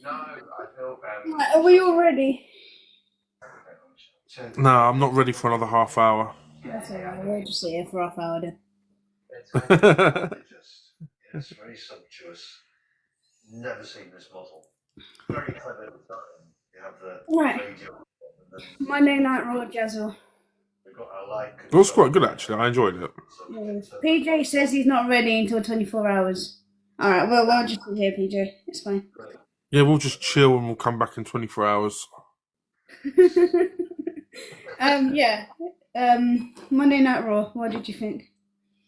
Right, are we all ready? No, I'm not ready for another half hour. That's alright, we'll just sit here for half hour then. It's very sumptuous. Never seen this model. Very clever design. You have the Right. radio, and then Monday Night Raw Jazzle. we've got our light It was quite control. good actually. I enjoyed it. PJ says he's not ready until 24 hours. Alright, well, we'll just sit here, PJ. It's fine. Yeah, we'll just chill and we'll come back in 24 hours. Yeah. Monday Night Raw, what did you think?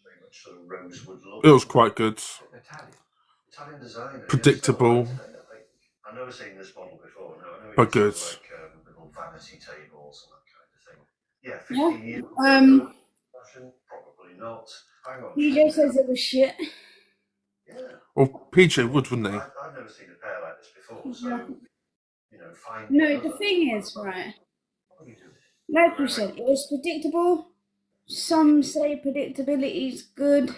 Very much sort of rosewood look. It was quite good. Italian designer. Predictable. I've never seen this model before. No, I know But it's good. like little vanity tables and that kind of thing. Yeah, Yeah. 15 years ago, fashion, probably not. Hang on. PJ says it was shit. Yeah. Well, PJ would, wouldn't he? I've never seen a pair like this before, so, fine. No, the thing is, right, What are you doing? like you said, it was predictable. Some say predictability is good.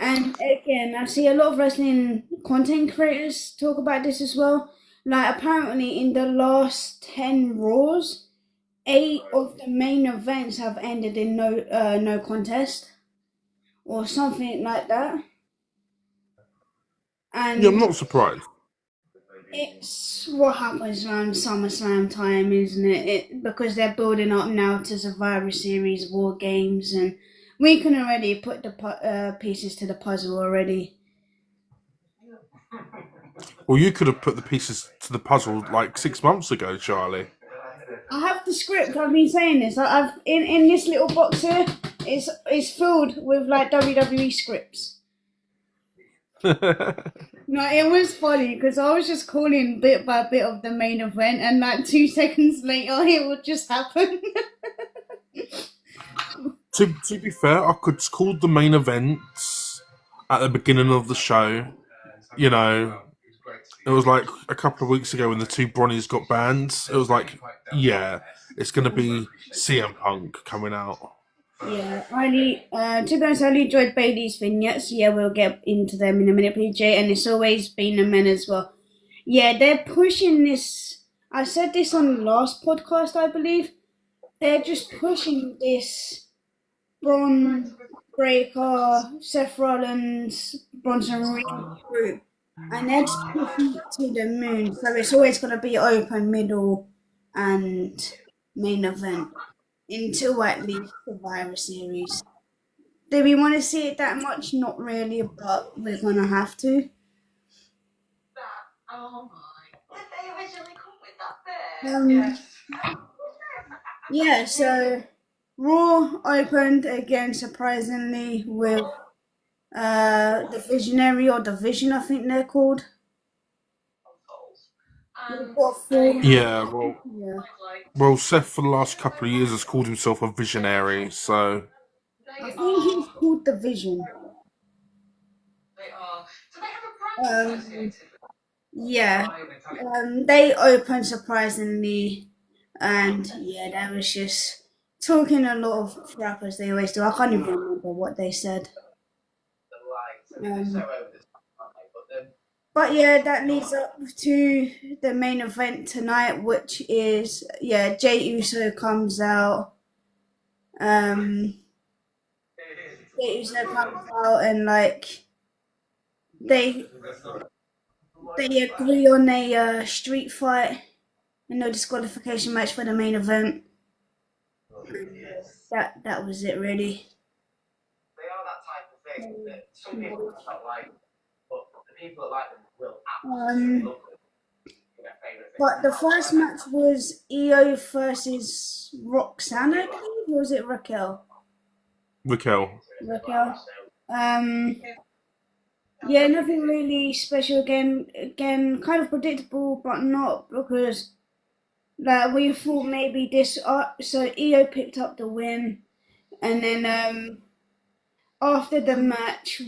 And again, I see a lot of wrestling content creators talk about this as well. Like, apparently, in the last 10 Raws, 8 of the main events have ended in no contest. Or something like that. And Yeah, I'm not surprised. it's what happens around SummerSlam time, isn't it? Because they're building up now to Survivor Series, War Games, and we can already put the pieces to the puzzle already. Well, you could have put the pieces to the puzzle like 6 months ago, Charlie. I have the script. I've been saying this. I've in this little box here. It's filled with like WWE scripts. No, it was funny because I was just calling bit by bit of the main event, and like 2 seconds later, it would just happen. To be fair, I could call the main events at the beginning of the show. You know, it was like a couple of weeks ago when the 2 Bronnies got banned. It was like, yeah, it's going to be CM Punk coming out. Yeah, to be honest, I really enjoyed Bayley's vignettes. Yeah, we'll get into them in a minute, PJ, and it's always been the men as well. Yeah, they're pushing this. I said this on the last podcast, I believe. They're just pushing this Braun Breaker, Seth Rollins, Bronson Reed group, and they're just pushing it to the moon. So it's always going to be open, middle, and main event until at least Survivor Series. Do we want to see it that much? Not really, but we're going to have to. Oh my. Did they originally come with that bit? Yeah, so Raw opened again, surprisingly, with the Visionary or Division, I think they're called. Yeah, Yeah. well, Seth for the last couple of years has called himself a visionary, so I think he's called the Vision. They are. Do they have a brand associated with Yeah. They opened surprisingly, and yeah, that was just talking a lot of crap as they always do. I can't even remember what they said. But yeah, that leads up to the main event tonight, which is Jey Uso comes out. Jey Uso comes out and like they agree on a street fight and no disqualification match for the main event. That was it really. They are that type of thing that some people just don't like, but the people that like them will absolutely love them. Their favourite thing. But the first match was Io versus Roxanne, I believe, or was it Raquel? Raquel. Yeah, nothing really special. Again, kind of predictable, but not, because like we thought maybe this. So Io picked up the win, and then after the match,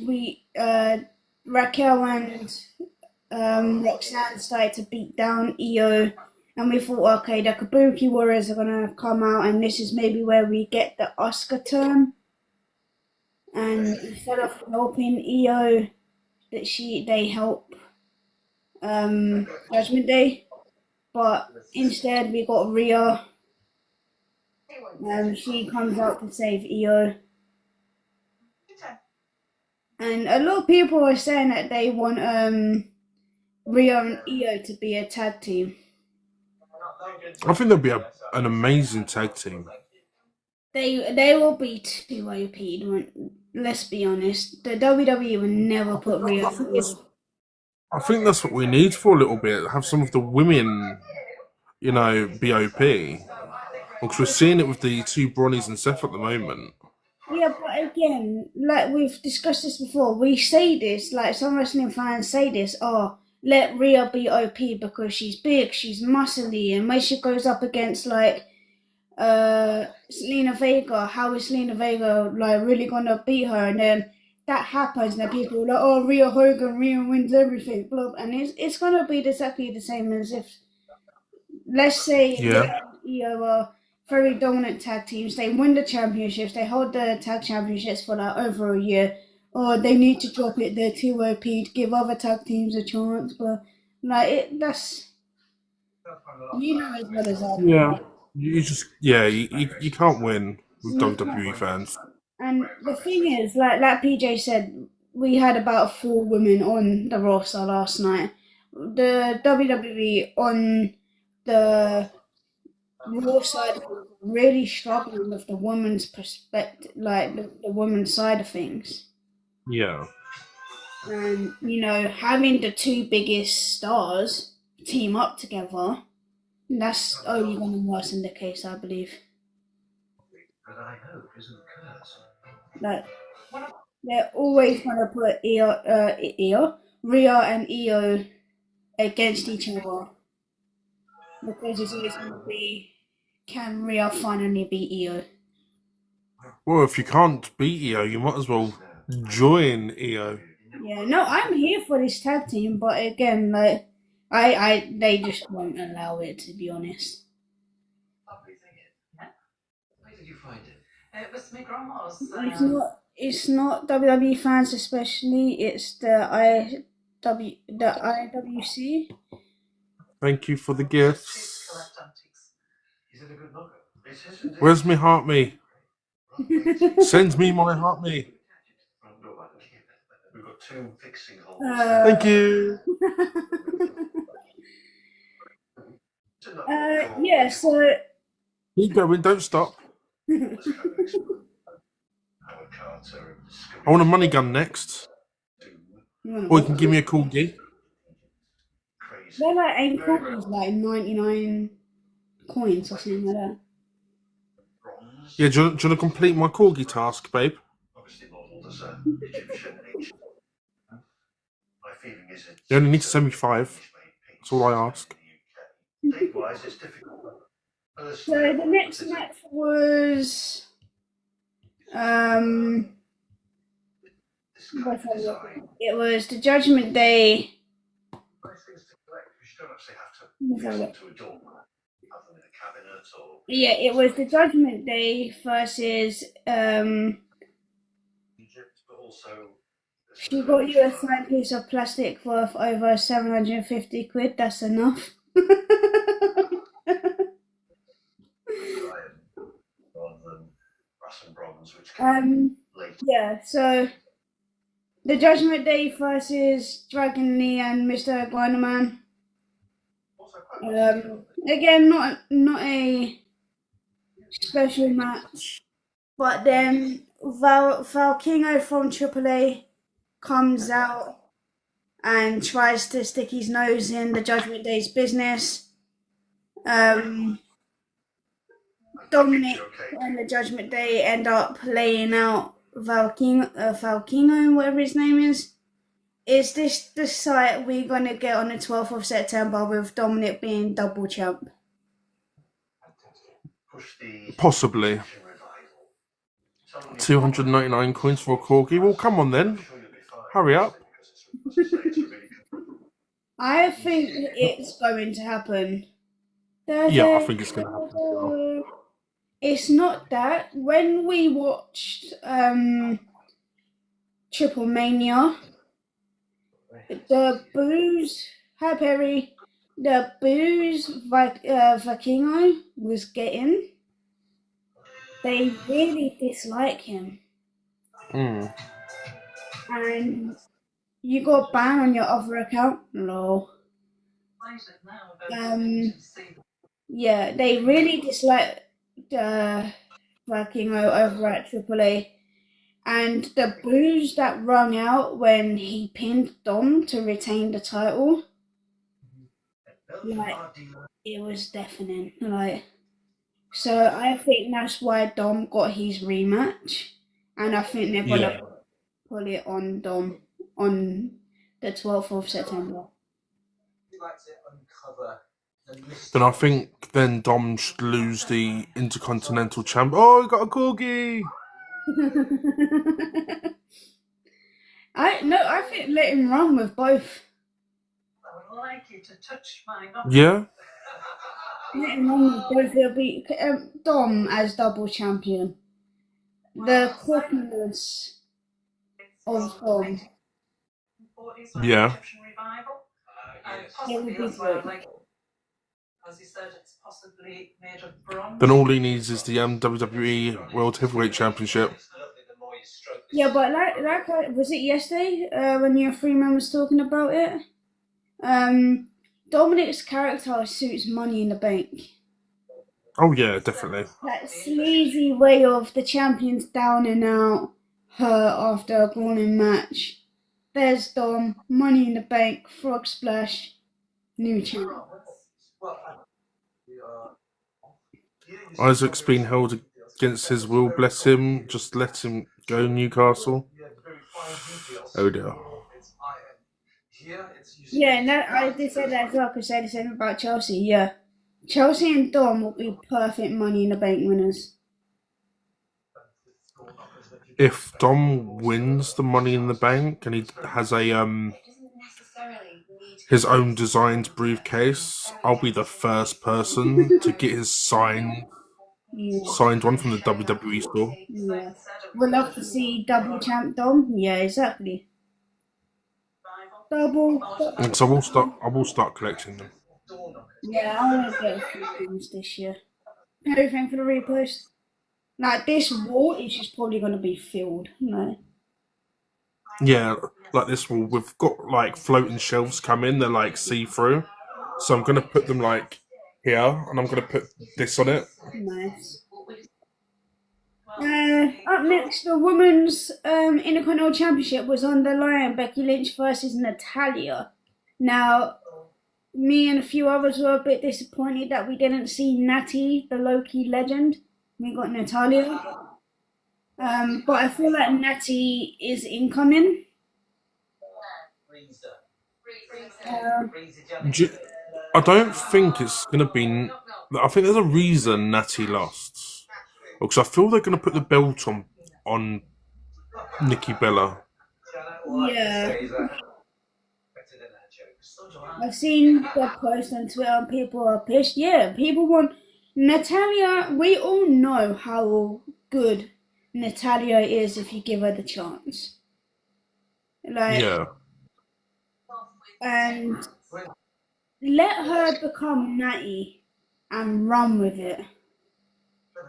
Raquel and Roxanne started to beat down Io, and we thought, okay, the Kabuki Warriors are gonna come out, and this is maybe where we get the Asuka turn. And instead of helping Io, they help Judgment Day, but instead we got Rhea. She comes out to save Io. And a lot of people are saying that they want Rhea and Io to be a tag team. I think they'll be an amazing tag team. They will be too OP. Let's be honest. The WWE would never put Rhea. I think that's what we need for a little bit. Have some of the women, you know, be OP. Because we're seeing it with the two Bronnies and Seth at the moment. Yeah, but again, like we've discussed this before, we say this, like some wrestling fans say this, oh, let Rhea be OP because she's big, she's muscly, and when she goes up against like Selena Vega, how is Selena Vega like really gonna beat her? And then that happens, and then people are like, oh, Rhea wins everything, blah, and it's gonna be exactly the same as if, let's say, Io are very dominant tag teams. They win the championships. They hold the tag championships for like over a year. Or they need to drop it. They're too OP to give other tag teams a chance. But like that's as well as I do. Yeah, you can't win with WWE fans. And the thing is, like PJ said, we had about 4 women on the roster last night. The WWE on the Raw side really struggling with the women's perspective, like the women's side of things. Yeah. And, having the 2 biggest stars team up together, that's only going to worsen the case, I believe. But I hope isn't cursed. Like, they're always going to put Rhea and Io against each other. Because it's always going to be, can Rhea finally beat Io? Well, if you can't beat Io, you might as well join Io. Yeah, no, I'm here for this tag team, but again, like, they just won't allow it, to be honest. Where did you find it? It was my grandma's. It's not WWE fans, especially. It's the IWC. Thank you for the gifts. Is it a good look? It is indeed. Where's my heart me? Send me my heart me. We've got 2 fixing holes. Thank you. Yeah. So Keep going, don't stop. Howard Carter and Scooby. I want a money gun next. Or you can give me a cool gig. they're like 8 coins, like 99 coins or something like that. Bronze. Yeah, do you want to complete my corgi task, babe? Obviously modelled as an Egyptian ancient. My feeling is it. You only need to send me 5. That's all I ask. Date-wise, it's difficult. So the next match was it was the Judgment Day. Nice things to collect, because you don't actually have to Let's have a look. to a door. Have them in a cabinet or. Yeah, it was the Judgment Day versus Egypt, but also. she got you a fine piece of plastic worth over 750 quid. That's enough. Rather than brass and bronze, which can later. Yeah, so the Judgment Day versus Dragon Lee and Mr. Guanaman. Again, not a special match, but then Valkyno from AAA comes out and tries to stick his nose in the Judgment Day's business. Dominic and the Judgment Day end up laying out Valkyno, whatever his name is. Is this the site we're going to get on the 12th of September with Dominic being double champ? Push the Possibly. 299 coins for a corgi. Well, come on then. Hurry up. I think it's going to happen. Yeah, I think it's going to happen as well. It's not that. When we watched Triple Mania, the boos Hi Perry. The booze Vikingo was getting, they really dislike him. Mm. And you got banned on your other account? No. Yeah, they really dislike Vikingo over at AAA. And the boos that rung out when he pinned Dom to retain the title, like, it was deafening. Like, so I think that's why Dom got his rematch, and I think they're gonna Yeah. put it on Dom on the 12th of September. Then I think then Dom should lose the Intercontinental Champ. Oh, he got a corgi. I think let him run with both. Yeah. Let him run with both. It'll be Dom as double champion. The cockiness of Dom. Yeah. It would be great. Then all he needs is the WWE World Heavyweight Championship. Yeah, but was it yesterday when your Freeman was talking about it? Dominic's character suits Money in the Bank. Oh yeah, definitely. That sleazy way of the champion's down and out, her after a brawling match. There's Dom, Money in the Bank, Frog Splash, new champ. Isaac's been held against his will, bless him. Just let him go, Newcastle. Oh dear. Yeah, and I did say that as well, because I said the same about Chelsea, yeah. Chelsea and Dom will be perfect Money in the Bank winners. If Dom wins the Money in the Bank and he has a his own designed briefcase, I'll be the first person to get his signed one from the WWE store. Yeah. We'll love to see double champ Dom. Yeah, exactly. Double. And so I will start collecting them. Yeah, I want to get a few things this year. Everything for the repost. Like, this wall is just probably going to be filled, you know. Yeah, like this wall. We've got like floating shelves come in. They're like see-through. So I'm gonna put them like here, and I'm gonna put this on it. Nice. Up next, the women's Intercontinental Championship was on the line. Becky Lynch versus Natalya. Now, me and a few others were a bit disappointed that we didn't see Natty, the low-key legend. We got Natalya. But I feel like Natty is incoming. I don't think it's gonna be. I think there's a reason Natty lost, because I feel they're gonna put the belt on Nikki Bella. Yeah. I've seen the post on Twitter and people are pissed. Yeah, people want Natalya. We all know how good Natalya is if you give her the chance. Like, Yeah. and let her become Natty and run with it.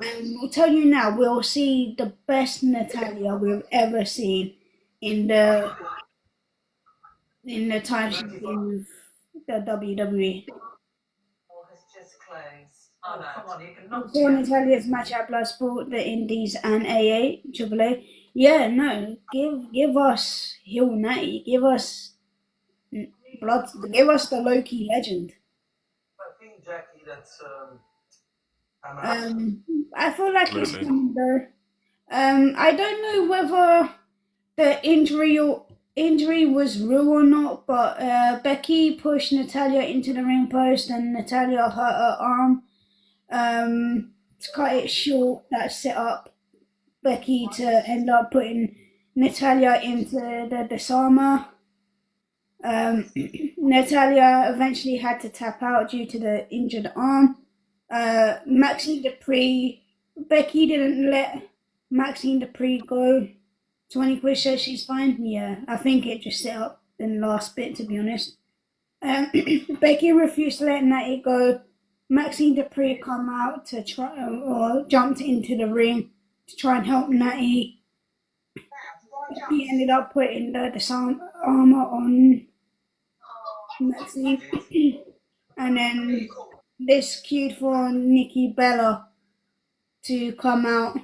And we'll tell you now, we'll see the best Natalya we've ever seen in the time she's been with the WWE. We saw Natalya's match at Bloodsport, the Indies, and AA, AAA. Yeah, no, give us heel Natty, give us the Loki legend. I feel like it's coming though. I don't know whether the injury was real or not, but Becky pushed Natalya into the ring post and Natalya hurt her arm. To cut it short, that set up Becky to end up putting Natalya into the disarmer. Natalya eventually had to tap out due to the injured arm. Maxine Dupree, Becky didn't let Maxine Dupree go. 20 quid says she's fine. Yeah, I think it just set up in the last bit, to be honest. Becky refused to let Natty go. Maxine Dupree come out to try or jumped into the ring to try and help Natty. He ended up putting the disarm armor on Maxine, and then this queued for Nikki Bella to come out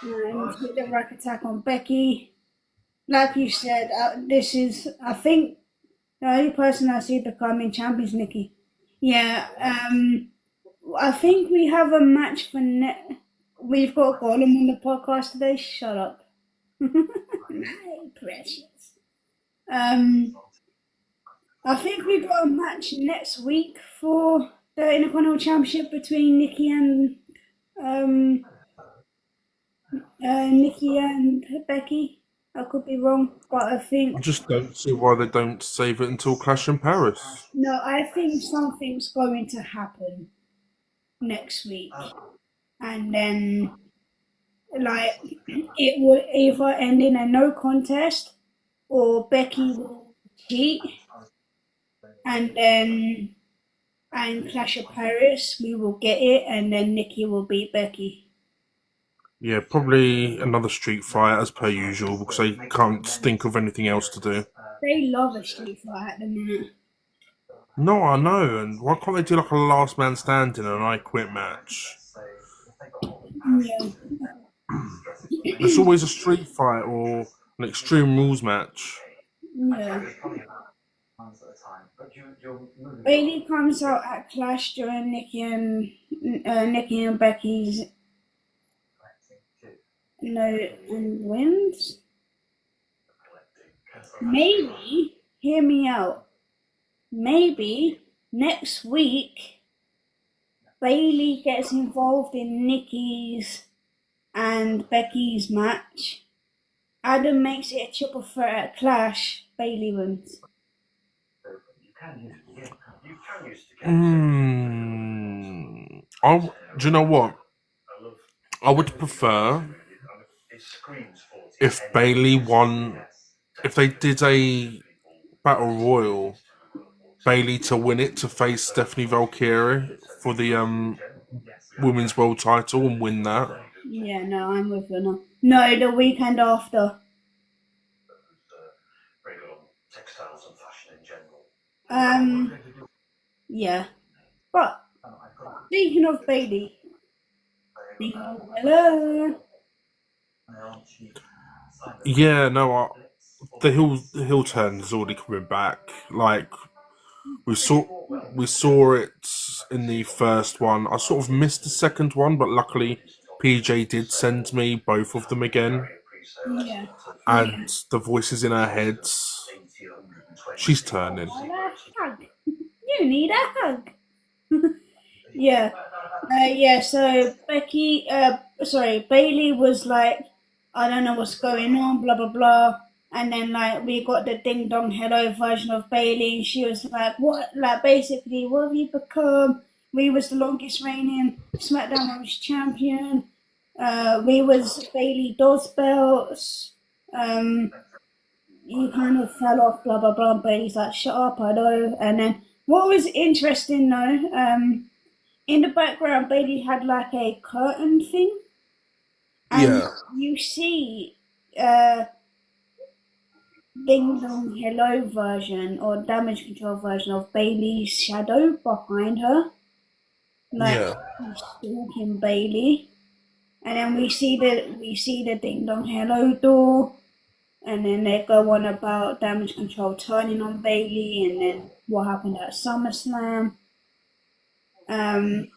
and hit the rack attack on Becky. Like you said, this is, I think, the only person I see becoming champion is Nikki. Yeah, I think we have a match for We've got Gollum on the podcast today. Shut up. My precious. I think we've got a match next week for the Intercontinental Championship between Nikki and Becky. I could be wrong, but I think... I just don't see why they don't save it until Clash in Paris. No, I think something's going to happen next week. And then, like, it will either end in a no contest or Becky will cheat. And then, and Clash of Paris, we will get it, and then Nikki will beat Becky. Yeah, probably another street fight as per usual because they can't think of anything else to do. They love a street fight at the minute. No, I know, and why can't they do like a last man standing and an I quit match? Yeah. It's always a street fight or an Extreme Rules match. Yeah. Bayley comes out at Clash during Nikki and Becky's and wins. Maybe, hear me out. Maybe next week Bayley gets involved in Nikki's and Becky's match. Adam makes it a triple threat at Clash. Bayley wins. Do you know what? I would prefer if Bayley won. If they did a battle royal, Bayley to win it to face Stephanie Valkyrie for the women's world title and win that. Yeah, no, I'm with her now. No, the weekend after. Textiles and fashion in general. Yeah. But speaking of Bayley, hello. Yeah, no, the heel turn is already coming back. Like we saw it in the first one. I sort of missed the second one, but luckily PJ did send me both of them again. Yeah. And the voices in her head. She's turning. You need a hug. Yeah. So Bayley was like, I don't know what's going on, blah blah blah. And then like we got the ding dong hello version of Bayley. She was like, what? Like basically, what have you become? We was the longest reigning SmackDown Women's Champion. We was Bayley Does belts. You kind of fell off, blah blah blah. Bayley's like, shut up, I know. And then what was interesting though, in the background, Bayley had like a curtain thing, and you see Ding Dong Hello version or Damage Control version of Bayley's shadow behind her, like stalking Bayley. And then we see the Ding Dong Hello door, and then they go on about Damage Control turning on Bayley, and then what happened at SummerSlam. And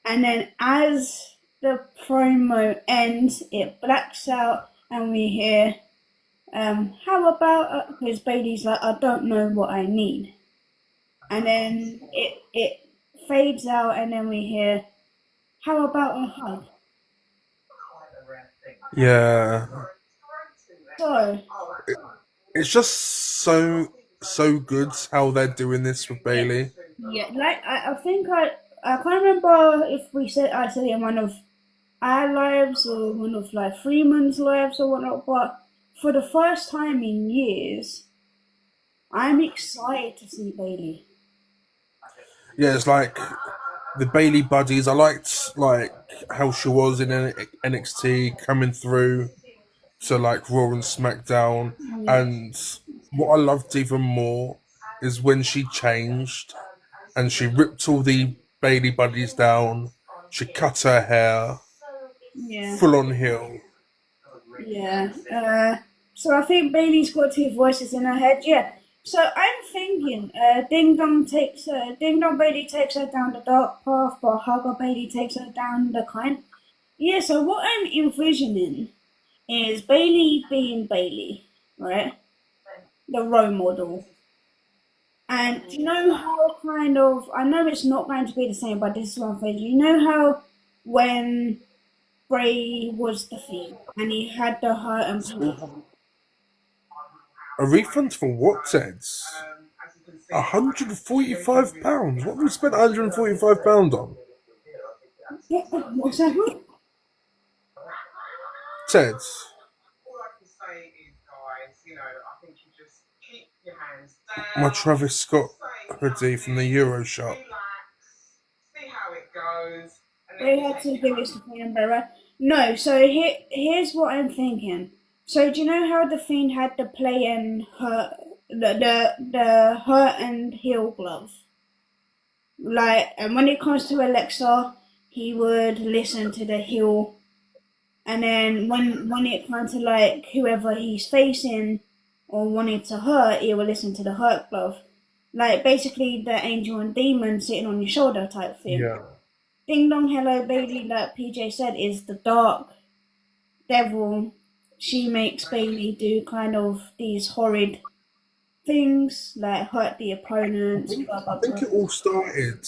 then as the promo ends, it blacks out, and we hear, how about, because Bayley's like, I don't know what I need. And then it fades out, and then we hear, how about a hug? Yeah. So it's just so good how they're doing this with Bayley. Yeah, like I think I can't remember if I said it in one of our lives or one of like Freeman's lives or whatnot, but for the first time in years, I'm excited to see Bayley. Yeah, it's like the Bayley buddies. I liked like how she was in NXT coming through to like Raw and SmackDown, Yeah. and what I loved even more is when she changed and she ripped all the Bayley buddies down. She cut her hair, Yeah. full on heel. Yeah. So I think Bailey's got two voices in her head. Yeah. So I'm thinking, Ding Dong Bailey takes her down the dark path, but Hugger Bailey takes her down the kind. Yeah. So what I'm envisioning is Bailey being Bailey, right? The role model. And do you know how kind of, I know it's not going to be the same, but this is one thing. You know how when Bray was the Fiend and he had the hurt and pain? A refund for what, Teds? £145. What have we spent £145 on? Yeah, what's that? Teds. All I can say is, guys, I think you just keep your hands My down. Travis Scott hoodie from the Euro shop. Relax, see how it goes. They had to give it to Fiend, right? No, so here's what I'm thinking. So do you know how the Fiend had the play and hurt, the hurt and heal glove? Like, and when it comes to Alexa, he would listen to the heal, and then when it comes to like whoever he's facing or wanted to hurt, he would listen to the hurt glove. Like basically the angel and demon sitting on your shoulder type thing. Yeah. Ding Dong Hello Bailey, like PJ said, is the dark devil. She makes Bailey do kind of these horrid things, like hurt the opponents, blah I blah think blah. it all started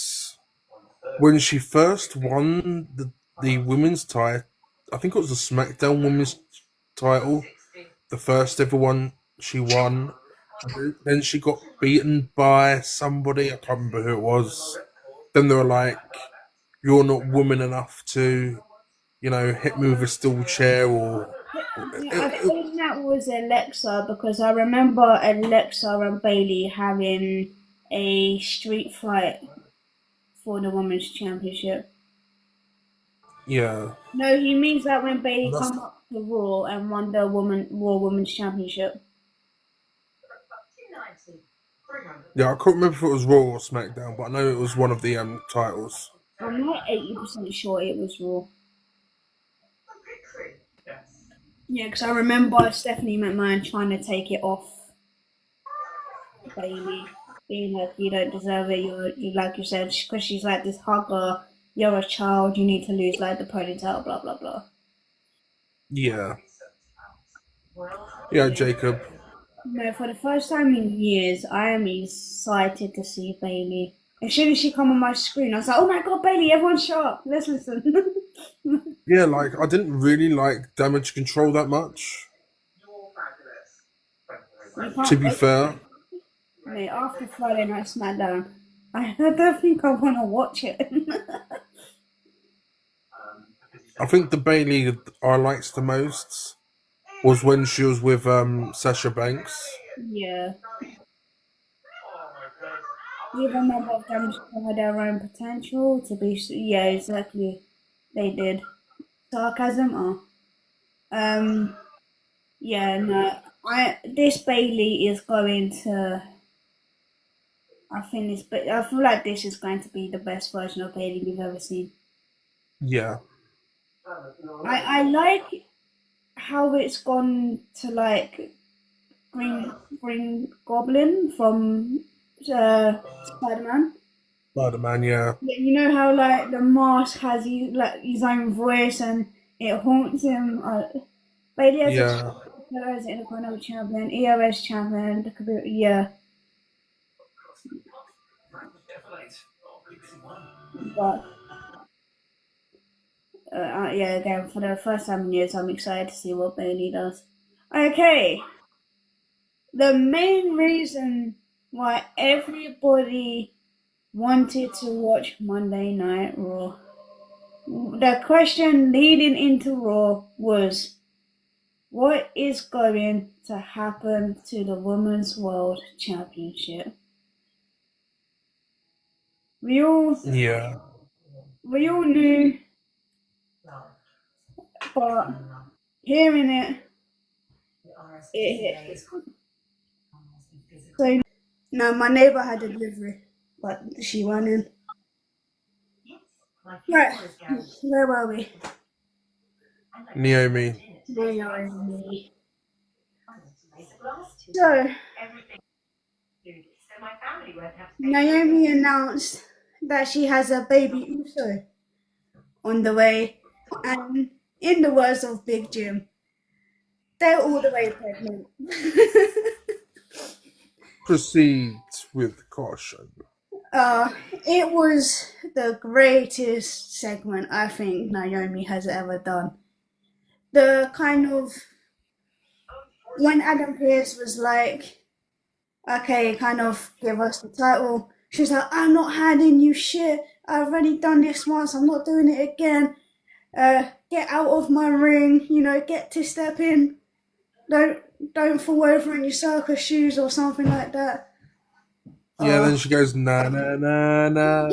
when she first won the women's title. I think it was the SmackDown women's title, the first ever one she won. Then she got beaten by somebody, I can't remember who it was. Then they were like, "You're not woman enough to, hit me with a steel chair," or I think that was Alexa because I remember Alexa and Bailey having a street fight for the women's championship. yeah. No, he means that when Bailey That's- come up to Raw and won the Raw Women's Championship. Yeah, I can't remember if it was Raw or SmackDown, but I know it was one of the titles. I'm not 80% sure it was Raw. Yeah, because I remember Stephanie McMahon trying to take it off Bailey, being like, "You don't deserve it. You like you said, because she's like this hugger. You're a child. You need to lose like the ponytail. Blah blah blah." Yeah. Yeah, Jacob. No, for the first time in years, I am excited to see Bailey. As soon as she come on my screen, I was like, "Oh my god, Bailey! Everyone shut up. Let's listen." Yeah, like I didn't really like Damage Control that much. To be fair, Mate, after Friday Night SmackDown, I don't think I want to watch it. I think the Bailey that I liked the most was when she was with Sasha Banks. Yeah. Even though both them had their own potential to be, yeah, exactly. They did. Sarcasm, yeah, no. This Bailey is going to. I feel like this is going to be the best version of Bailey we've ever seen. Yeah. I like how it's gone to like Green Goblin from Spider-Man. Spider-Man, yeah. Yeah, you know how like the mask has his own voice and it haunts him. Bailey has Yeah. as Intercontinental Champion, EOS Champion. Yeah, but yeah, again for the first time in years, I'm excited to see what Bailey does. Okay, the main reason why everybody wanted to watch Monday Night Raw. The question leading into Raw was, what is going to happen to the Women's World Championship? We all Yeah. knew, but hearing it hit different. So no, my neighbour had a delivery, but she went in. Right, where were we? Naomi. Naomi. So Naomi announced that she has a baby Uso on the way, and in the words of Big Jim, they're all the way pregnant. Proceed with caution. It was the greatest segment I think Naomi has ever done. The kind of when Adam Pearce was like, okay, kind of give us the title. She's like, I'm not handing you shit. I've already done this once. I'm not doing it again. Get out of my ring. Get to step in. Don't fall over in your circus shoes or something like that. Yeah, then she goes, na na na na,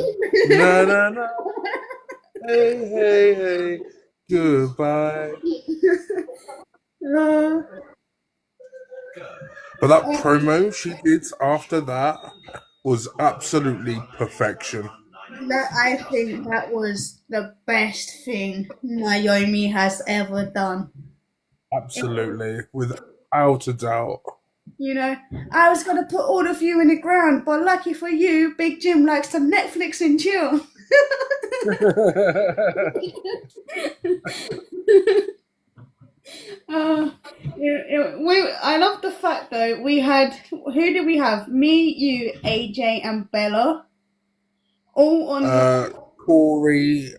na na na, hey, hey, hey, goodbye. But that promo she did after that was absolutely perfection. I think that was the best thing Naomi has ever done. Absolutely, without a doubt. I was going to put all of you in the ground, but lucky for you, Big Jim likes to Netflix and chill. I love the fact though, we had, who did we have? Me, you, AJ and Bella. All on Corey.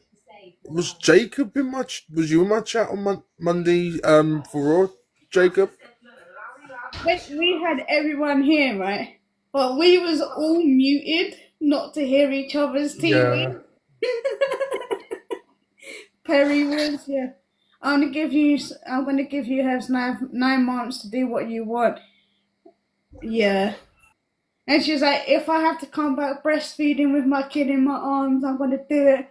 Was Jacob in was you in my chat on Monday for Raw, Jacob? we had everyone here, right? But we was all muted not to hear each other's TV. Yeah. Perry was, yeah. I'm gonna give you has 9 months to do what you want. Yeah. And she's like, if I have to come back breastfeeding with my kid in my arms, I'm gonna do it.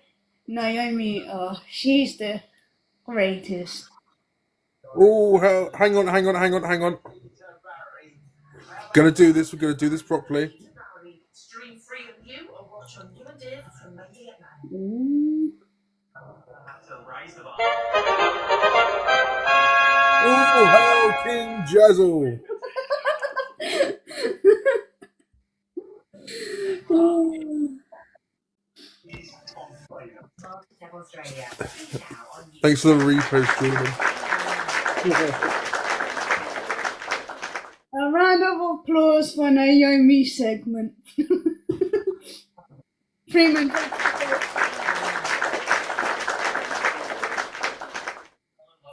Naomi, she's the greatest. Oh, hang on. We're gonna do this properly. Ooh. Oh, how King Jazzle. Thanks for the repost, Jordan. A round of applause for Naomi's segment. Freeman.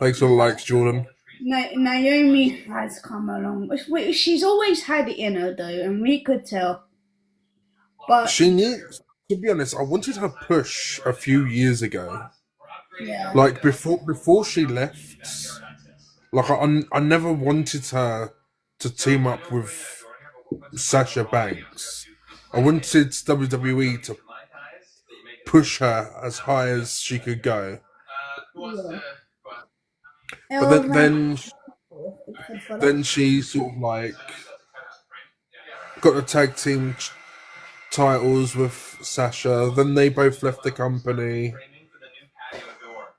Thanks for the likes, Jordan. Naomi has come along. She's always had it in her though, and we could tell. But she needs, to be honest, I wanted her push a few years ago. Yeah. Like before she left, like I never wanted her to team up with Sasha Banks. I wanted WWE to push her as high as she could go. Yeah. But then she sort of like got the tag team titles with Sasha. Then they both left the company.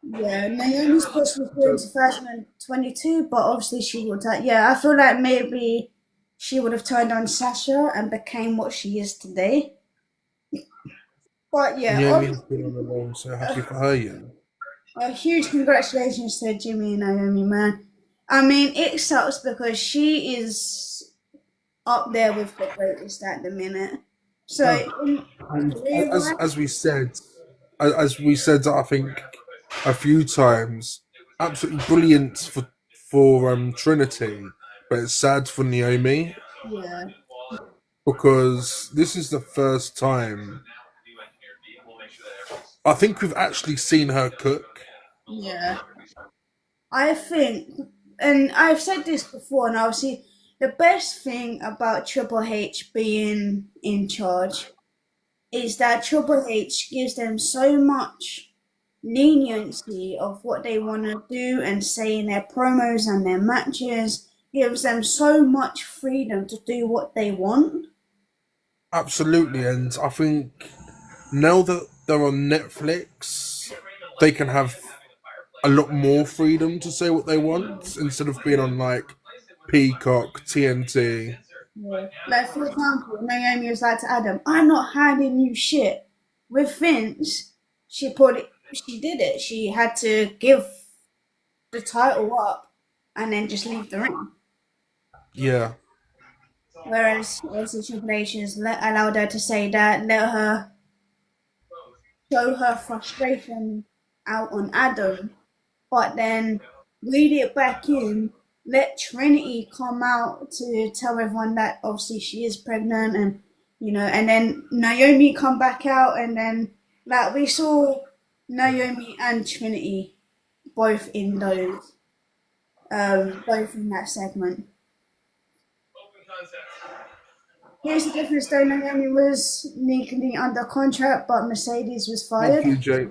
Yeah, Naomi's push was in 2022, but obviously she would. I feel like maybe she would have turned on Sasha and became what she is today. But yeah, Naomi's been on the roll, so happy for her, yeah. A huge congratulations to Jimmy and Naomi, man. I mean, it sucks because she is up there with the greatest at the minute. So, as we said, I think a few times, absolutely brilliant for Trinity, but it's sad for Naomi. Yeah. Because this is the first time I think we've actually seen her cook. Yeah. I think and I've said this before, and I'll see the best thing about Triple H being in charge is that Triple H gives them so much leniency of what they want to do and say in their promos and their matches, gives them so much freedom to do what they want. Absolutely, and I think now that they're on Netflix, they can have a lot more freedom to say what they want instead of being on like Peacock, TNT. Yeah. Like, for example, Naomi was like to Adam, I'm not hiding you shit. With Vince, she did it. She had to give the title up and then just leave the ring. Yeah, Whereas obviously Triple H has allowed her to say that, let her show her frustration out on Adam, but then read it back in, let Trinity come out to tell everyone that obviously she is pregnant, and and then Naomi come back out, and then like we saw Naomi and Trinity both in those both in that segment. Here's the difference though, Naomi was legally under contract, but Mercedes was thank fired. you, Jake.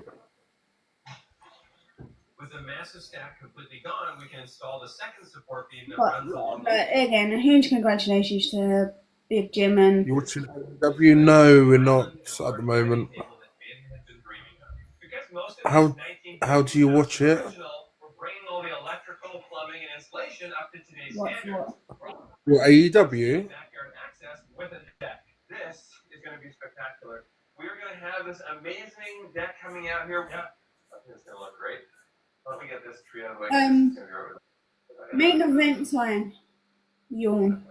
With the massive stack completely gone, we can install the second support beam that But, runs along. but again, a huge congratulations to Big Jim and You watching AEW? No, we're not at the moment. How do you watch it? We're bringing all the electrical, plumbing, and installation up to today's what? standards. Well, AEW? Backyard access with a deck. This is going to be spectacular. We're going to have this amazing deck coming out here. Yeah, I think it's going to look great. Let me get this tree out of the way. Main event time. Yawn.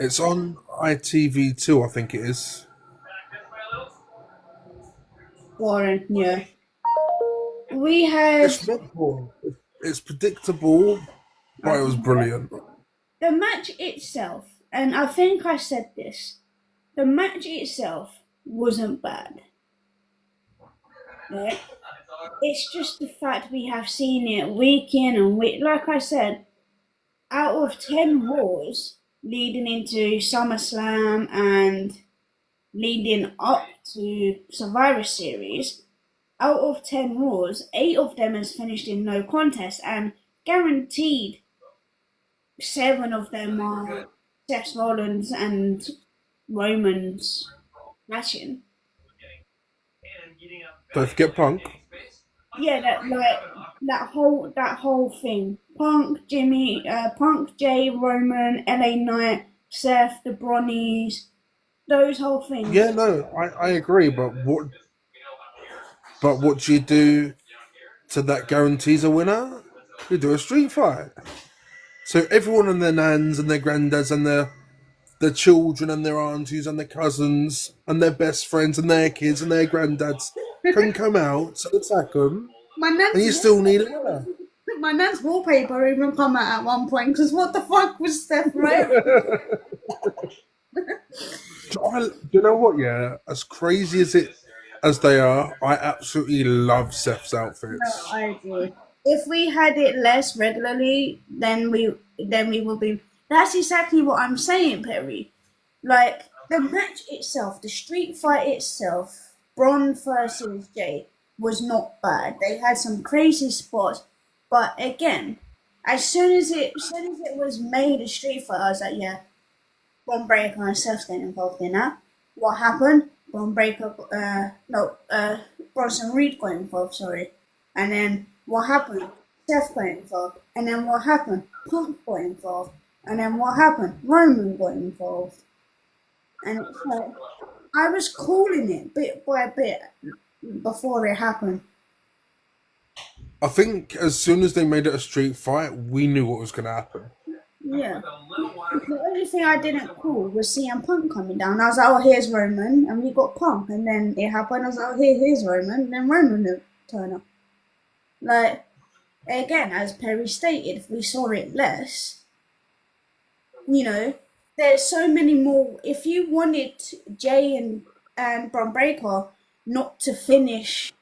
It's on ITV2, I think it is. Boring. Yeah. We had It's not boring. It's predictable, but it was brilliant. the match itself, and I think I said this. The match itself wasn't bad. Right? It's just the fact we have seen it week in and week. Like I said, out of 10 Raws leading into SummerSlam and leading up to Survivor Series, out of 10 Raws, 8 of them has finished in no contest, and guaranteed 7 of them are Seth Rollins and Roman's matching. Don't forget Punk. Yeah, that whole thing. Punk, Jay, Roman, LA Knight, Seth, the Bronnies, those whole things. Yeah, no, I agree, but what do you do to that guarantees a winner? You do a street fight. So everyone and their nans and their granddads and their children and their aunties and their cousins and their best friends and their kids and their granddads can come out and attack them, and you still need a winner. My nan's wallpaper even come out at one point, because what the fuck was Steph right? Do you know what? Yeah, as crazy as they are, I absolutely love Seth's outfits. No, I agree. If we had it less regularly, then we will be. That's exactly what I'm saying, Perry. Like the match itself, the street fight itself, Braun versus Jay was not bad. They had some crazy spots, but again, as soon as it was made a street fight, I was like, yeah, Braun Breaker and Seth getting involved in that. What happened? Braun Breaker, Bronson Reed got involved. Sorry, and then what happened? Seth got involved, and then what happened? Punk got involved, and then what happened? Roman got involved, and it's like I was calling it bit by bit before it happened. I think as soon as they made it a street fight, we knew what was going to happen. Yeah. The only thing I didn't call was CM Punk coming down. I was like, oh, here's Roman, and we got Punk, and then it happened. I was like, oh, here's Roman, and then Roman would turn up. Like, again, as Perry stated, if we saw it less, there's so many more. If you wanted Jay and Braun Breaker not to finish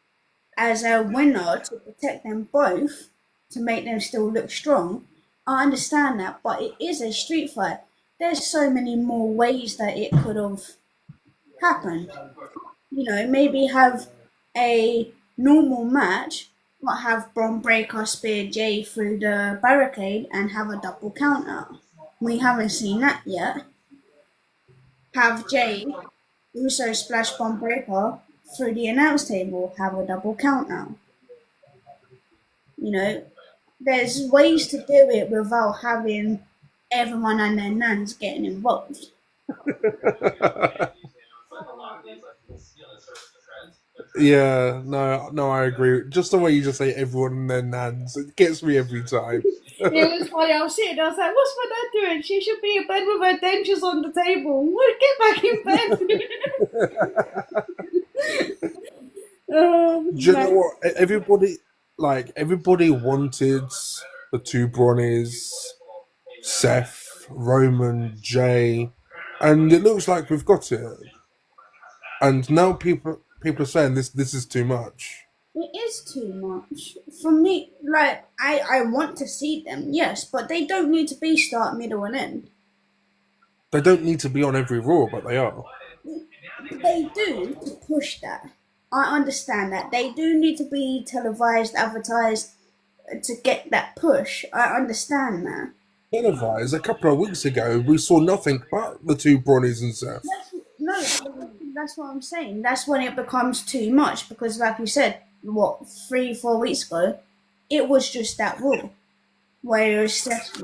as a winner to protect them both, to make them still look strong. I understand that, but it is a street fight. There's so many more ways that it could have happened. Maybe have a normal match, but have Bron Breakker spear Jay through the barricade and have a double count out. We haven't seen that yet. Have Jay also splash Bron Breakker through the announce table, have a double count out. There's ways to do it without having everyone and their nans getting involved. Yeah, no, I agree. Just the way you just say everyone and their nans, it gets me every time. It was funny. I was sitting there, I was like, what's my dad doing? She should be in bed with her dentures on the table. Get back in bed. Do you know what? Everybody wanted the two Bronnies, Seth, Roman, Jay, and it looks like we've got it. And now people are saying this is too much. It is too much. For me, I want to see them, yes, but they don't need to be start, middle, and end. They don't need to be on every Raw, but they are. They do to push that. I understand that. They do need to be televised, advertised to get that push. I understand that. Televised, a couple of weeks ago, we saw nothing but the two Bronnies and Seth. That's what I'm saying. That's when it becomes too much because, like you said, 3-4 weeks ago, it was just that Raw. Whereas Seth,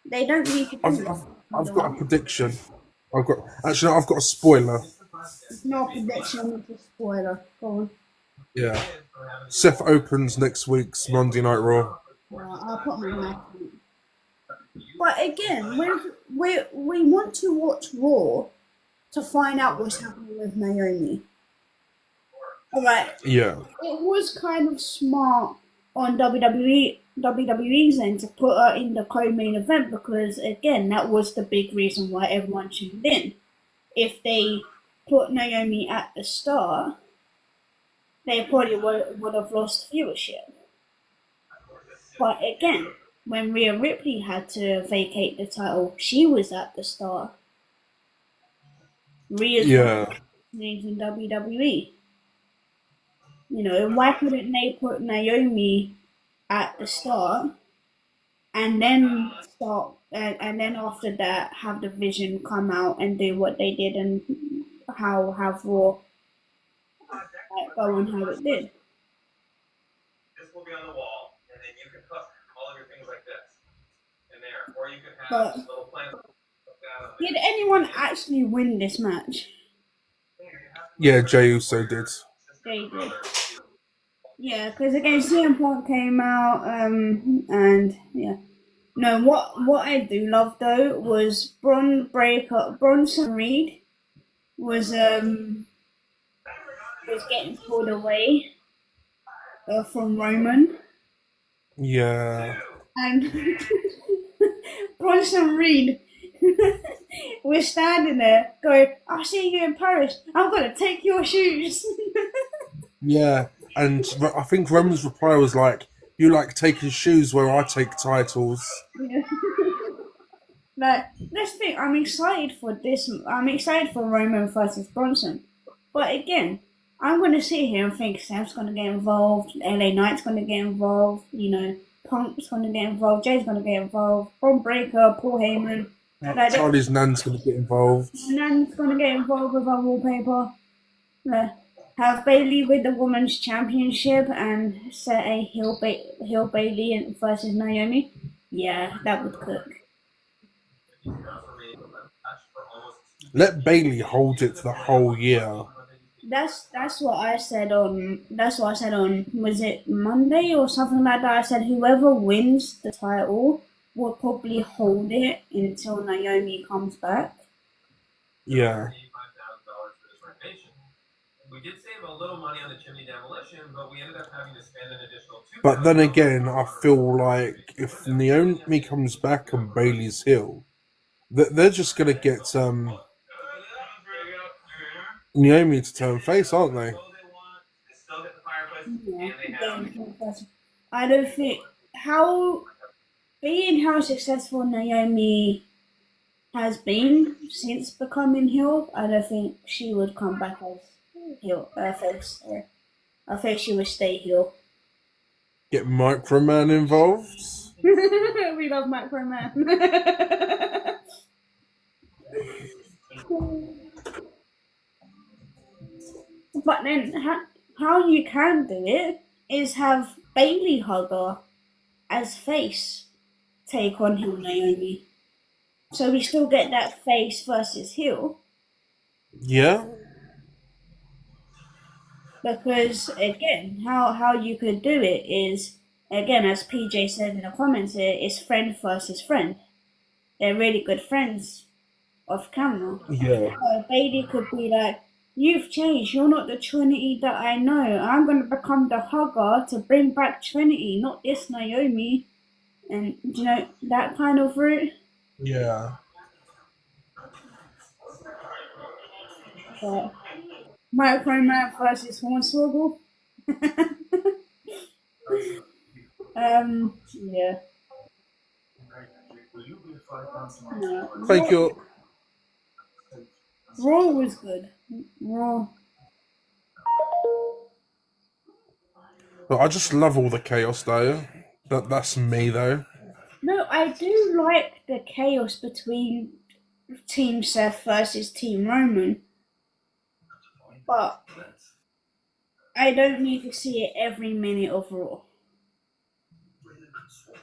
they don't need to do that. I've got a prediction. I've got a spoiler. It's not a prediction, it's a spoiler. Go on. Yeah. Seth opens next week's Monday Night Raw. I'll put my mic on. But again, we want to watch Raw to find out what's happening with Naomi. Alright. Yeah. It was kind of smart on WWE's end to put her in the co-main event because, again, that was the big reason why everyone tuned in. If they put Naomi at the start, they probably would have lost viewership. But again, when Rhea Ripley had to vacate the title, she was at the start. Rhea's names in WWE. Why couldn't they put Naomi at the start and then and then after that have the Vision come out and do what they did and have Raw go on how it did. This will be on the wall, and then you can put all of your things like this in there, or you could have little plants. Did anyone actually win this match? Yeah, Jey Uso did. They did. Yeah, because again, CM Punk came out, and yeah. No, what I do love though was Bronson Reed was getting pulled away from Roman. Yeah. And Bronson Reed was standing there going, I'll see you in Paris. I'm going to take your shoes. Yeah. And I think Roman's reply was like, you like taking shoes where I take titles. Yeah. Let's think, I'm excited for this. I'm excited for Roman versus Bronson. But again, I'm going to sit here and think Sam's going to get involved, LA Knight's going to get involved, Punk's going to get involved, Jay's going to get involved, Bron Breakker, Paul Heyman. Charlie's nan's going to get involved. Nan's going to get involved with our wallpaper. Have Bayley with the Women's Championship and set a heel Bayley versus Naomi. Yeah, that would cook. Let Bayley hold it for the whole year. That's what I said on. Was it Monday or something like that? I said whoever wins the title will probably hold it until Naomi comes back. Yeah. We did save a little money on the chimney demolition, but we ended up having to spend an additional $2,000. But then again, I feel like if Naomi comes back and Bayley's heel, they're just gonna get Naomi to turn face, aren't they? Yeah, I don't think how successful Naomi has been since becoming heel, I don't think she would come back as heel face. I think she would stay heel. Get Microman involved. We love Microman. But then, how you can do it is have Bayley Hugger as face take on heel Naomi. So we still get that face versus heel. Yeah. Because again, how you could do it is, again, as PJ said in the comments here, is friend versus friend. They're really good friends off camera. Yeah. Bayley could be like, you've changed, you're not the Trinity that I know. I'm going to become the hugger to bring back Trinity, not this Naomi. And, you know, that kind of route. Yeah. But Microman versus Hornswoggle. Yeah. No. Thank you. Raw was good. Raw. But I just love all the chaos though. That's me though. No, I do like the chaos between Team Seth versus Team Roman. But I don't need to see it every minute of Raw.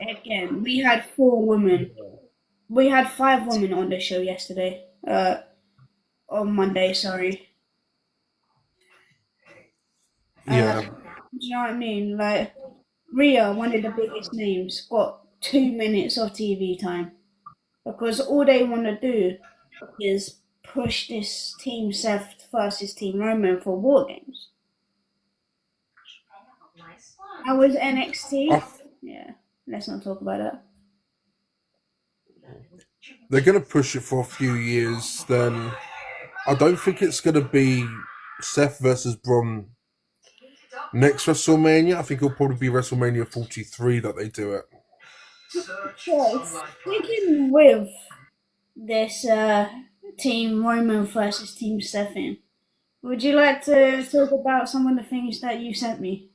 Again, we had 4 women. We had 5 women on the show yesterday. On Monday, sorry. Yeah. Do you know what I mean? Like, Rhea, one of the biggest names, got 2 minutes of TV time. Because all they want to do is push this Team Seth versus Team Roman for War Games. I was NXT. Yeah, let's not talk about that. They're gonna push it for a few years. Then I don't think it's gonna be Seth versus Braun next WrestleMania. I think it'll probably be WrestleMania 43 that they do it. So, sticking with this Team Roman versus Team Seth in, would you like to talk about some of the things that you sent me?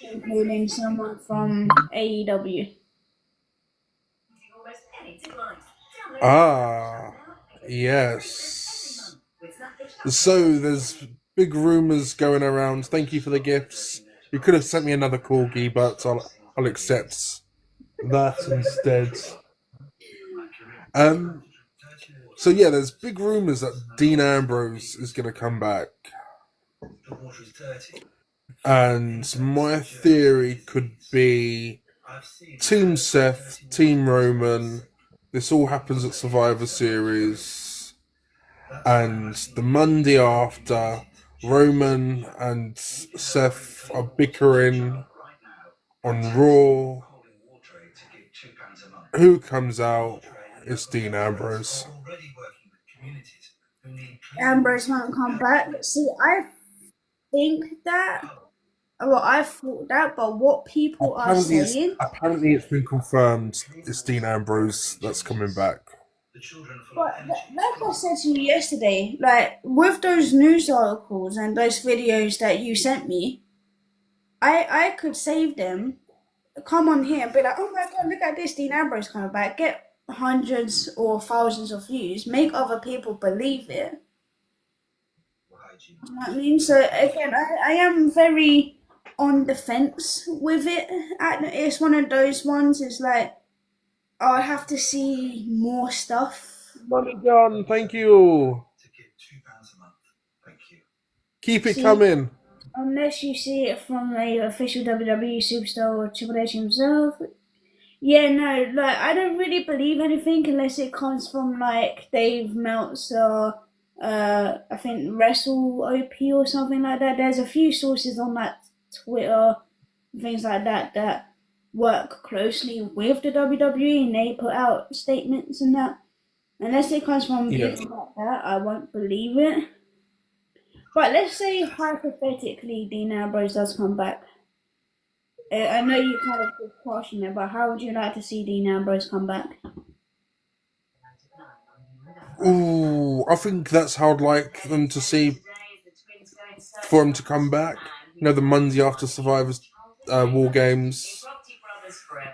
Including someone from AEW. Ah, yes. So there's big rumors going around. Thank you for the gifts. You could have sent me another corgi, but I'll accept that instead. So yeah, there's big rumors that Dean Ambrose is going to come back. And my theory could be Team Seth, Team Roman. This all happens at Survivor Series. And the Monday after, Roman and Seth are bickering on Raw. Who comes out? It's Dean Ambrose. Ambrose won't come back. See, I think that. Well, I thought that, but what people are saying. Apparently, it's been confirmed. It's Dean Ambrose that's coming back. But like I said to you yesterday, like with those news articles and those videos that you sent me, I could save them, come on here and be like, oh my god, look at this, Dean Ambrose coming back, get hundreds or thousands of views, make other people believe it. You know what I mean? So again, I am very on the fence with it. It's one of those ones, it's like, I have to see more stuff. Money John, thank you. Keep it coming. Unless you see it from a official WWE superstar or Triple H himself. Yeah, no, like I don't really believe anything unless it comes from like Dave Meltzer, I think Wrestle OP or something like that. There's a few sources on that Twitter, things like that work closely with the WWE and they put out statements and that. Unless it comes from people like that, I won't believe it. But let's say hypothetically Dean Ambrose does come back. I know you kind of feel passionate, but how would you like to see Dean Ambrose come back? Ooh, I think that's how I'd like them to see for him to come back. You know, the Monday after Survivor's War Games,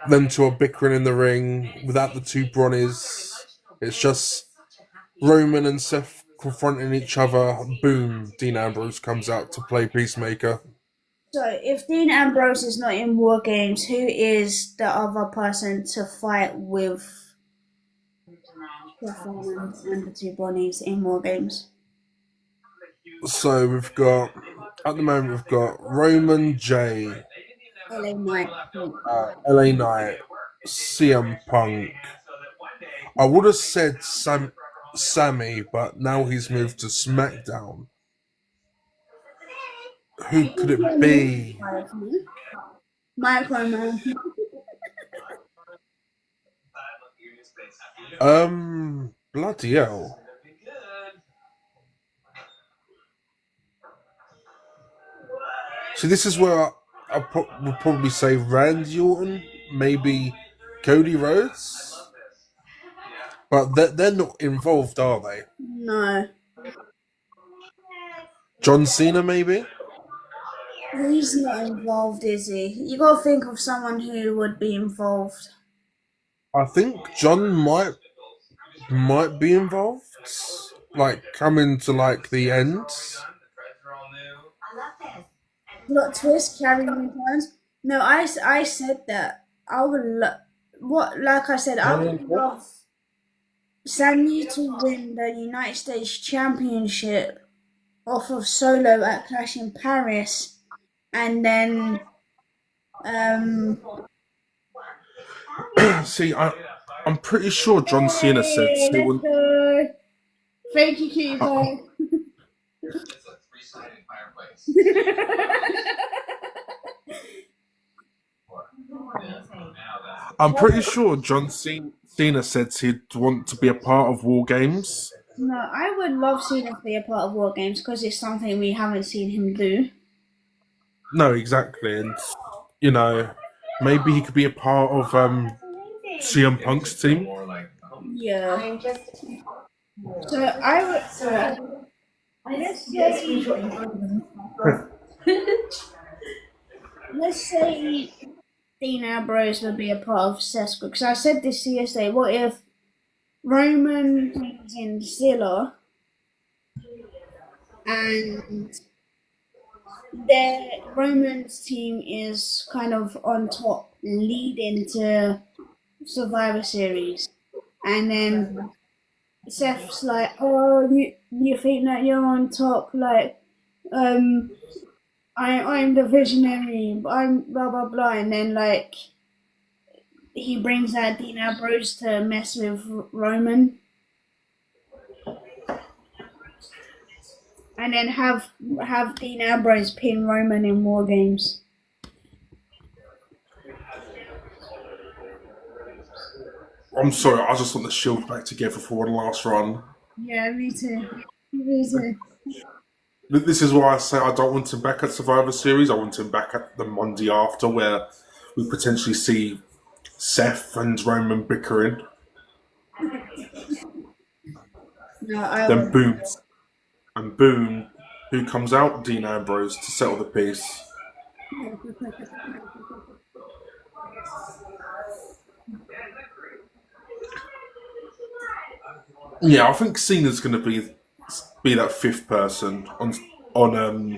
them two are bickering in the ring without the two Bronnies. It's just Roman and Seth confronting each other. Boom, Dean Ambrose comes out to play Peacemaker. So, if Dean Ambrose is not in War Games, who is the other person to fight with Seth Rollins and the two Bonnies in War Games? So we've got, at the moment, we've got Roman, Jay, LA Knight. LA Knight, CM Punk. I would have said Sammy, but now he's moved to SmackDown. Who could it be? Micro. Bloody hell. So this is where I would probably say Randy Orton, maybe Cody Rhodes. But they're not involved, are they? No. John Cena, maybe? He's not involved, is he? You gotta think of someone who would be involved. I think John might be involved. Like, coming to, like, the end. Plot twist, carrying returns. No, I said that. I would like I said, I would love Sammy to win the United States Championship off of Solo at Clash in Paris, and then See, I'm pretty sure John Cena said he would. Thank you, Cuba. It's a three-sided fireplace. I'm pretty sure John Cena said he'd want to be a part of War Games. No, I would love Cena to be a part of War Games because it's something we haven't seen him do. No, exactly, and you know, maybe he could be a part of CM Punk's team. Yeah. So I would. Let's say Dean Ambrose would be a part of Seth's group. Because I said this yesterday. What if Roman brings in Zilla and their Roman's team is kind of on top, leading to Survivor Series, and then Seth's like, "Oh, you think that you're on top? Like, I'm the visionary. I'm blah blah blah," and then like he brings out Dean Ambrose to mess with Roman, and then have Dean Ambrose pin Roman in War Games. I'm sorry, I just want the Shield back together for one last run. Yeah, me too. Me too. This is why I say I don't want him back at Survivor Series. I want him back at the Monday after, where we potentially see Seth and Roman bickering. No, Then boom, and boom, who comes out? Dean Ambrose to settle the peace. Yeah, I think Cena's going to be that fifth person on. I don't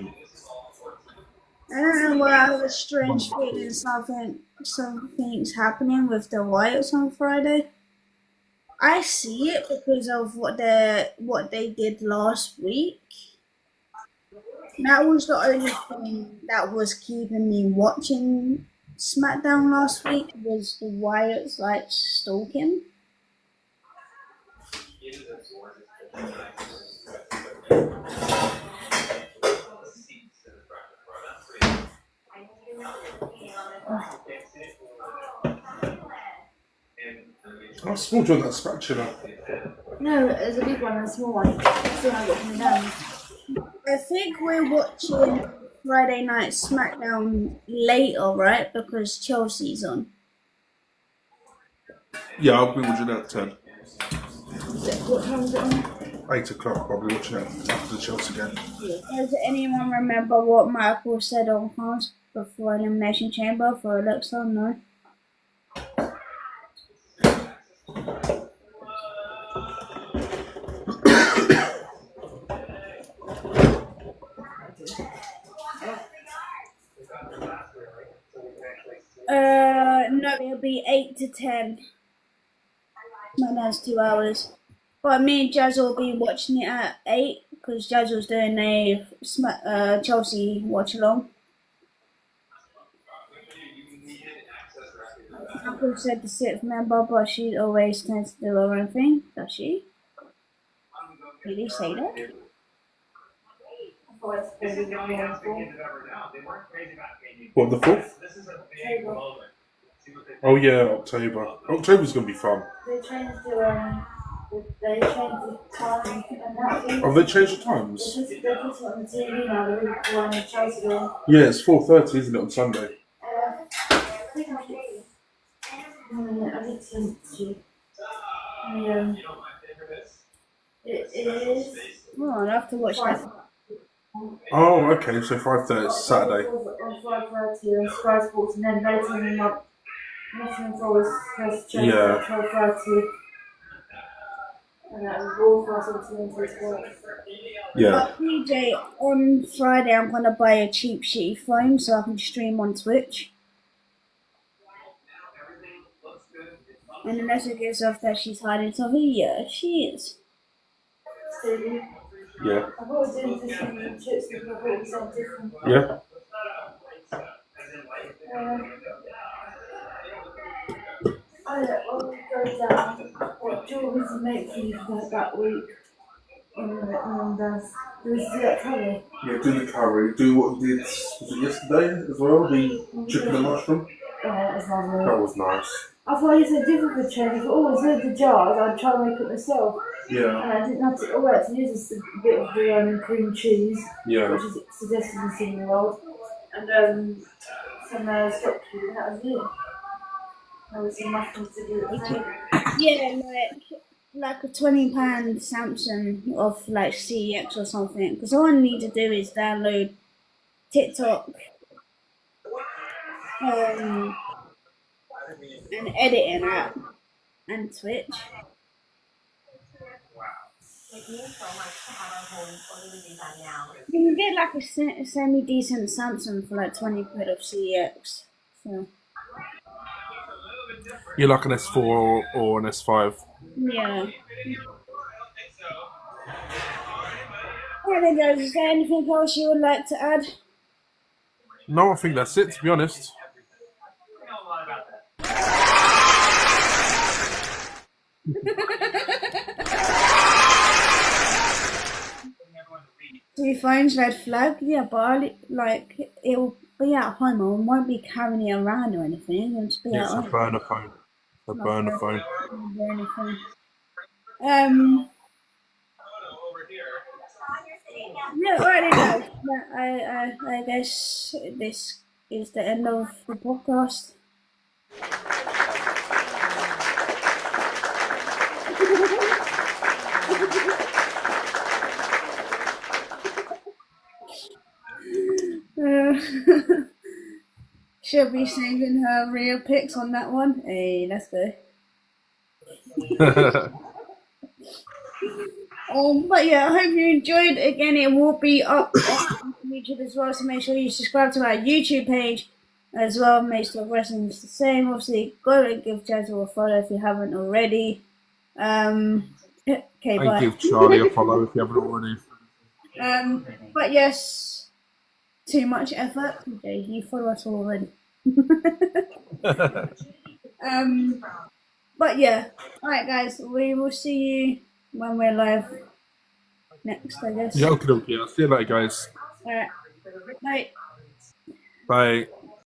know why I have a strange feeling something's happening with the Wyatts on Friday. I see it because of what they did last week. That was the only thing that was keeping me watching SmackDown last week, was the Wyatts like stalking. How small do you want that spatula? No, there's a big one and a small one. Still not getting down. I think we're watching Friday night SmackDown later, right? Because Chelsea's on. Yeah, I'll be watching that at 10. What time is it on? 8 o'clock, I'll be watching that after the Chelsea game. Does anyone remember what Michael said on Hans before Elimination Chamber for Alexa? No. No, it'll be 8 to 10. My dad's 2 hours. But me and Jazz will be watching it at 8 because Jazz was doing a Chelsea watch along. Michael said the 6th member, but she always tends to do her own thing. Does she? Did he say that? What, the 4th? Oh yeah, October. October's going to be fun. They changed the time and that. Have they changed the times? They put it on the TV now, the one in Chelsea game. Yeah, it's 4:30, isn't it, on Sunday? I think I did send it to you. It is. Oh, I'll have to watch that. Oh, okay, so 5:30 is Saturday. On 5:30 on Sky Sports, and then later in the Nottingham Forest has changed Yeah. at 12:30. And that was all for us on TNT Sports. Yeah. But PJ, on Friday I'm going to buy a cheap shitty phone so I can stream on Twitch. And unless it gets off that she's hiding something, yeah, she is. Stevie, Yeah. I thought we were doing fish and chips because I thought it was something different. Yeah. I'll go down what jewelry to make for you for that week. And do we do that curry? Yeah, do the curry. Do what we did, was it yesterday as well? The chicken and mushroom? Oh, that was lovely. That was nice. I thought it was a difficult change. I thought, oh, instead of the jars, I'd try and make it myself. Yeah. And I didn't have to, all I had to use is a bit of the cream cheese, Yeah. which is suggested in Senior World, and some stock cube, and that was it. There was some mushrooms to do at the same. Yeah, like a £20 Samsung of like CX or something. Because all I need to do is download TikTok and editing app and Twitch. Thank you so much to have our home totally redone now. You can get like a semi-decent Samsung for like 20 quid of CX. So You're like an S4 or an S5. yeah. Alright then guys, is there anything else you would like to add? No, I think that's it, to be honest. Two phones, red flag. Yeah, but it'll be at home. I won't be carrying it around or anything. It'll just be Yeah, at it's a home. burner phone. A burner phone. Won't do anything. Yeah, alright then, guys. I guess this is the end of the podcast. She'll be saving her real pics on that one. Hey, let's go. But yeah, I hope you enjoyed. Again, it will be up on YouTube as well, so make sure you subscribe to our YouTube page as well. Make sure Wrestling is the same. Obviously, go and give Jazza a follow if you haven't already. Okay, And bye. give Charlie a follow if you haven't already. But yes, too much effort. Okay, you follow us already. But yeah, alright guys, we will see you when we're live next, I guess. Yeah, okay. I'll see you later, guys. Alright, bye. Bye.